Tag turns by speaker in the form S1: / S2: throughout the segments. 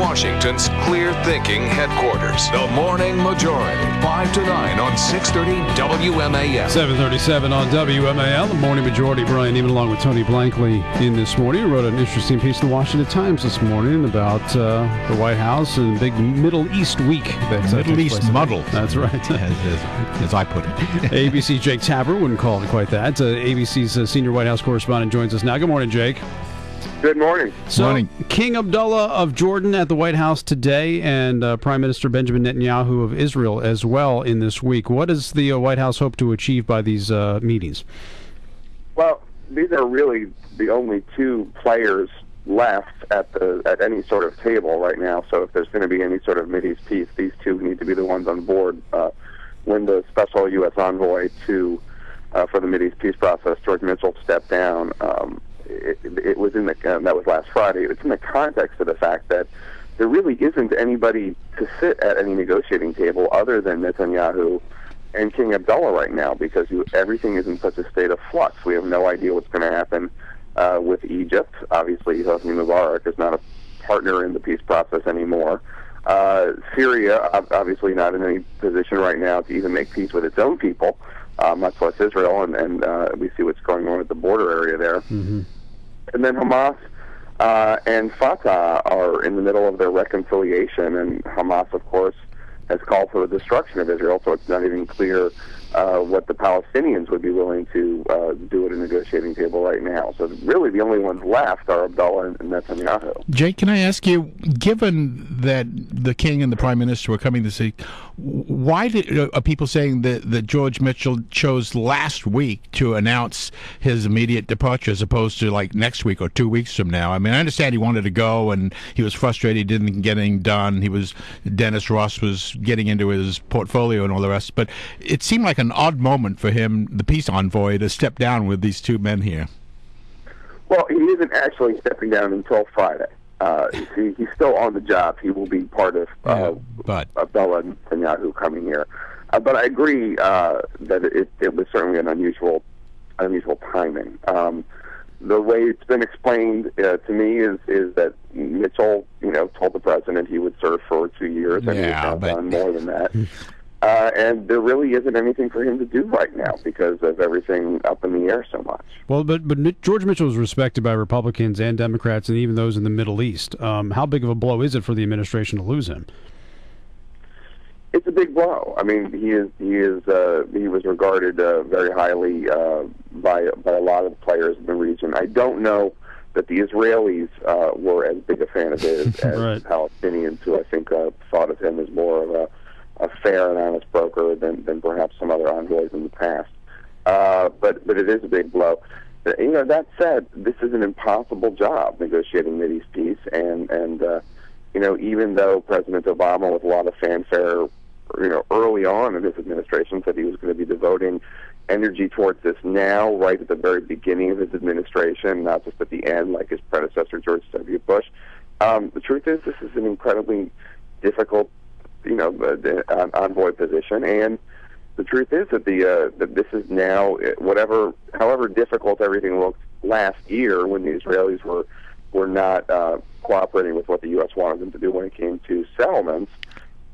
S1: Washington's clear-thinking headquarters. The Morning Majority, 5 to 9 on 630 WMAL.
S2: 7:37 on WMAL. The Morning Majority. Brian Neiman along with Tony Blankley in this morning. He wrote an interesting piece in the Washington Times this morning about the White House and the big Middle East week. That's
S3: Middle East muddle.
S2: That's right.
S3: As I put it.
S2: ABC's Jake Tapper wouldn't call it quite that. ABC's Senior White House Correspondent joins us now. Good morning, Jake.
S4: Good morning.
S2: So, King Abdullah of Jordan at the White House today, and Prime Minister Benjamin Netanyahu of Israel as well in this week. What does the White House hope to achieve by these meetings?
S4: Well, these are really the only two players left at any sort of table right now. So if there's going to be any sort of Mideast peace, these two need to be the ones on board. When the special U.S. envoy for the Mideast peace process, George Mitchell, stepped down, it was that was last Friday. It's in the context of the fact that there really isn't anybody to sit at any negotiating table other than Netanyahu and King Abdullah right now, because everything is in such a state of flux. We have no idea what's going to happen with Egypt. Obviously, Hosni Mubarak is not a partner in the peace process anymore. Syria, obviously not in any position right now to even make peace with its own people, much less Israel, and we see what's going on at the border area there.
S2: Mm-hmm.
S4: And then Hamas and Fatah are in the middle of their reconciliation, and Hamas, of course, has called for the destruction of Israel, so it's not even clear what the Palestinians would be willing to do at a negotiating table right now. So really the only ones left are Abdullah and Netanyahu.
S3: Jake, can I ask you, given that the King and the Prime Minister were coming to see, why are people saying that George Mitchell chose last week to announce his immediate departure as opposed to like next week or 2 weeks from now? I mean, I understand he wanted to go and he was frustrated he didn't get anything done. Dennis Ross was getting into his portfolio and all the rest, but it seemed like an odd moment for him, the peace envoy, to step down with these two men here.
S4: Well, he isn't actually stepping down until Friday. He's still on the job. He will be part of Abdullah and Netanyahu coming here. But I agree that it was certainly an unusual timing. The way it's been explained to me is that Mitchell, told the president he would serve for 2 years, and he's now done more than that. And there really isn't anything for him to do right now because of everything up in the air so much.
S2: Well, but George Mitchell is respected by Republicans and Democrats and even those in the Middle East. How big of a blow is it for the administration to lose him?
S4: It's a big blow. I mean, he was regarded very highly by a lot of players in the region. I don't know that the Israelis were as big a fan of his as
S2: right.
S4: Palestinians, who I think thought of him as more of a fair and honest broker than perhaps some other envoys in the past. But it is a big blow. That said, this is an impossible job, negotiating Mideast peace, and even though President Obama, with a lot of fanfare, early on in his administration, said he was going to be devoting energy towards this now, right at the very beginning of his administration, not just at the end like his predecessor George W. Bush. The truth is, this is an incredibly difficult envoy position, and the truth is that that this is now, however difficult everything looked last year when the Israelis were not cooperating with what the U.S. wanted them to do when it came to settlements.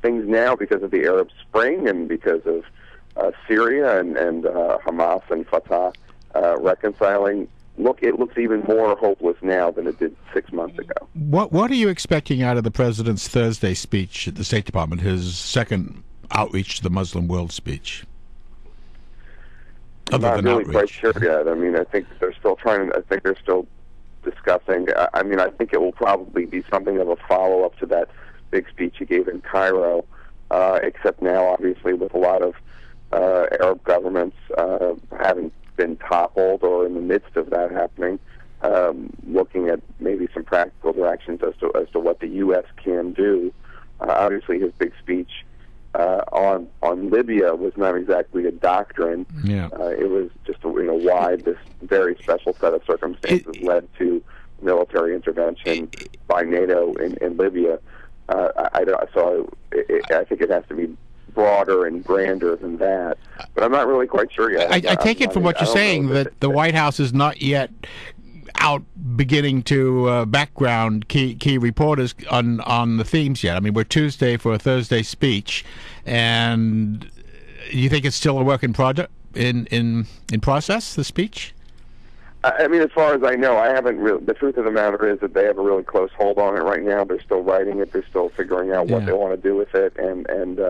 S4: Things now, because of the Arab Spring and because of Syria and Hamas and Fatah reconciling, it looks even more hopeless now than it did 6 months ago.
S3: What are you expecting out of the president's Thursday speech at the State Department, his second outreach to the Muslim world speech?
S4: I'm not really quite sure yet. I mean, I think they're still discussing. I mean, I think it will probably be something of a follow-up to that big speech he gave in Cairo, except now, obviously, with a lot of Arab governments having been toppled or in the midst of that happening, looking at maybe some practical directions as to what the U.S. can do. Obviously, his big speech on Libya was not exactly a doctrine.
S3: Yeah.
S4: It was just why this very special set of circumstances led to military intervention by NATO in Libya. I think it has to be broader and grander than that, but I'm not really quite sure yet.
S3: I take it from what you're saying that the White House is not yet out beginning to background key reporters on the themes yet. I mean, we're Tuesday for a Thursday speech, and you think it's still a work in process, the speech?
S4: I mean, as far as I know, I haven't really. The truth of the matter is that they have a really close hold on it right now. They're still writing it. They're still figuring out what they want to do with it, and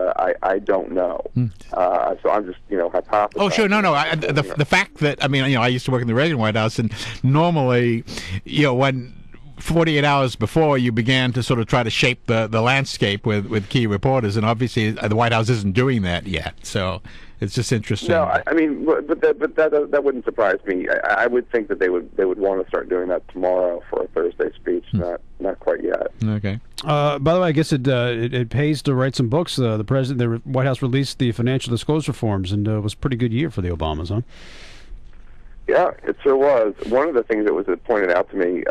S4: I don't know. So I'm just hypothesizing.
S3: Oh, sure, no. The fact that I used to work in the Reagan White House, and normally, when 48 hours before you began to sort of try to shape the landscape with key reporters, and obviously the White House isn't doing that yet. So it's just interesting.
S4: No, I mean, but that wouldn't surprise me. I would think that they would want to start doing that tomorrow for a Thursday speech. Not quite yet.
S2: Okay. By the way, I guess it pays to write some books. The White House released the financial disclosure forms, and it was a pretty good year for the Obamas, huh?
S4: Yeah, it sure was. One of the things that was pointed out to me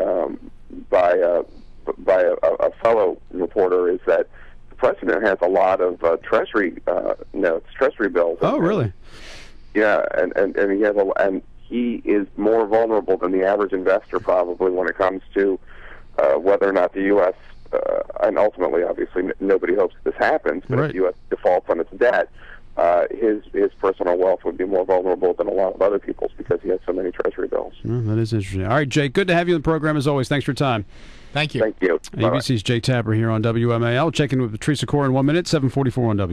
S4: by a fellow reporter is that the president has a lot of Treasury notes, Treasury bills.
S2: Oh, really?
S4: Yeah, and he has and he is more vulnerable than the average investor probably when it comes to whether or not the U.S. And ultimately, obviously, nobody hopes this happens, but if the U.S. defaults on its debt, his personal wealth would be more vulnerable than a lot of other people's because he has so many Treasury bills.
S2: That is interesting. All right, Jay, good to have you in the program as always. Thanks for your time.
S3: Thank you.
S4: Thank you.
S2: ABC's Jay Tapper here on WMAL. Check in with Patricia Core in 1 minute, 7:44 on WMAL.